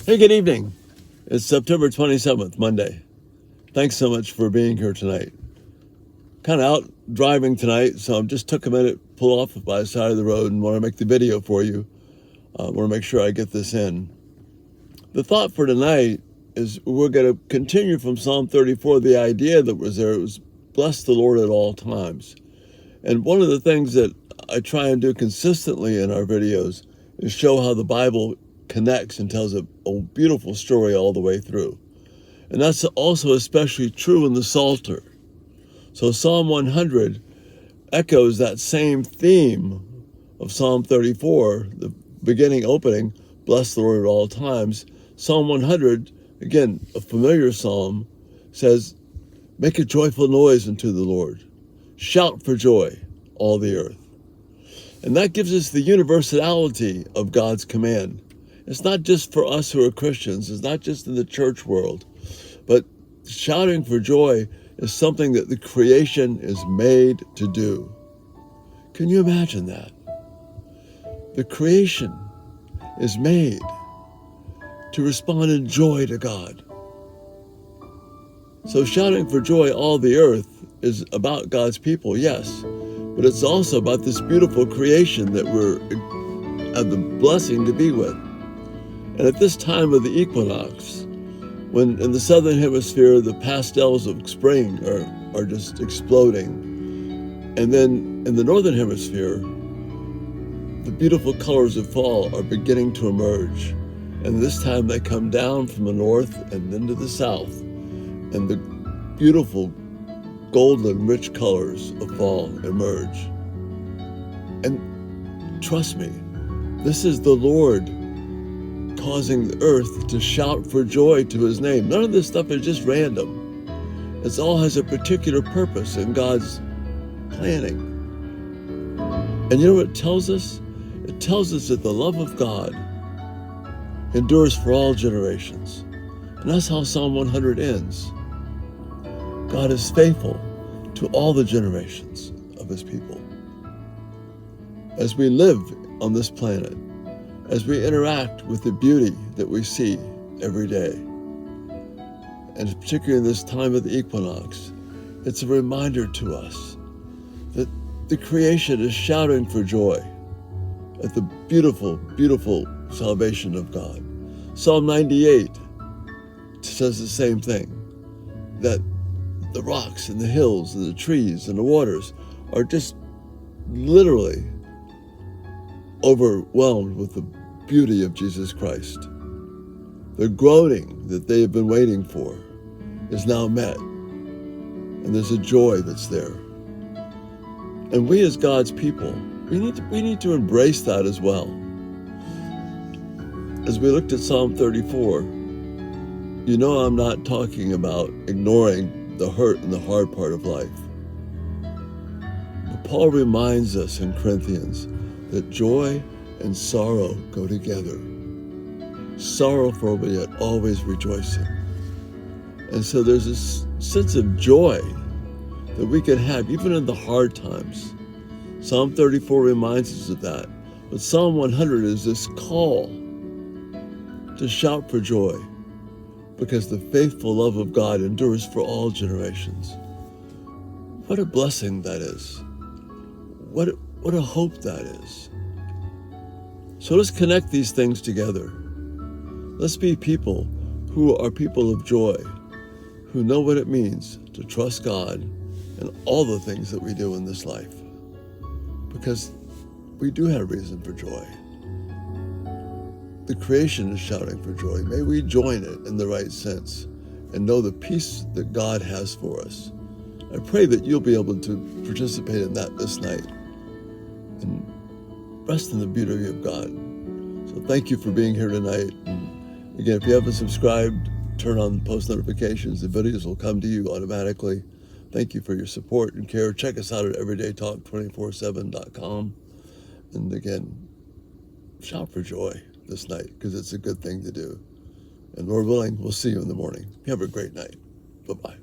Hey, good evening. It's September 27th, Monday. Thanks so much for being here tonight. Kind of out driving tonight, so I just took a minute, pull off by the side of the road, and want to make the video for you. Want to make sure I get this in. The thought for tonight is we're going to continue from Psalm 34. The idea that was there was bless the Lord at all times. And one of the things that I try and do consistently in our videos is show how the Bible connects and tells a beautiful story all the way through. And that's also especially true in the Psalter. So Psalm 100 echoes that same theme of Psalm 34, the beginning opening, bless the Lord at all times. Psalm 100, again, a familiar psalm, says, make a joyful noise unto the Lord. Shout for joy, all the earth. And that gives us the universality of God's command. It's not just for us who are Christians. It's not just in the church world. But shouting for joy is something that the creation is made to do. Can you imagine that? The creation is made to respond in joy to God. So shouting for joy, all the earth, is about God's people, yes. But it's also about this beautiful creation that we're have the blessing to be with. And at this time of the equinox, when in the southern hemisphere the pastels of spring are just exploding, and then in the northern hemisphere the beautiful colors of fall are beginning to emerge, and this time they come down from the north and into the south, and the beautiful golden rich colors of fall emerge. And trust me, this is the Lord causing the earth to shout for joy to his name. None of this stuff is just random. It all has a particular purpose in God's planning. And you know what it tells us? It tells us that the love of God endures for all generations. And that's how Psalm 100 ends. God is faithful to all the generations of his people. As we live on this planet, as we interact with the beauty that we see every day, and particularly in this time of the equinox, it's a reminder to us that the creation is shouting for joy at the beautiful, beautiful salvation of God. Psalm 98 says the same thing, that the rocks and the hills and the trees and the waters are just literally overwhelmed with the beauty of Jesus Christ. The groaning that they have been waiting for is now met, and there's a joy that's there. And we as God's people, we need to embrace that as well. As we looked at Psalm 34, you know I'm not talking about ignoring the hurt and the hard part of life. But Paul reminds us in Corinthians that joy and sorrow go together. Sorrowful, but yet always rejoicing. And so there's this sense of joy that we can have even in the hard times. Psalm 34 reminds us of that. But Psalm 100 is this call to shout for joy, because the faithful love of God endures for all generations. What a blessing that is. What a hope that is. So let's connect these things together. Let's be people who are people of joy, who know what it means to trust God in all the things that we do in this life. Because we do have reason for joy. The creation is shouting for joy. May we join it in the right sense and know the peace that God has for us. I pray that you'll be able to participate in that this night and rest in the beauty of God. So thank you for being here tonight. And again, if you haven't subscribed, turn on post notifications. The videos will come to you automatically. Thank you for your support and care. Check us out at everydaytalk247.com. And again, shout for joy this night, because it's a good thing to do. And Lord willing, we'll see you in the morning. Have a great night. Bye-bye.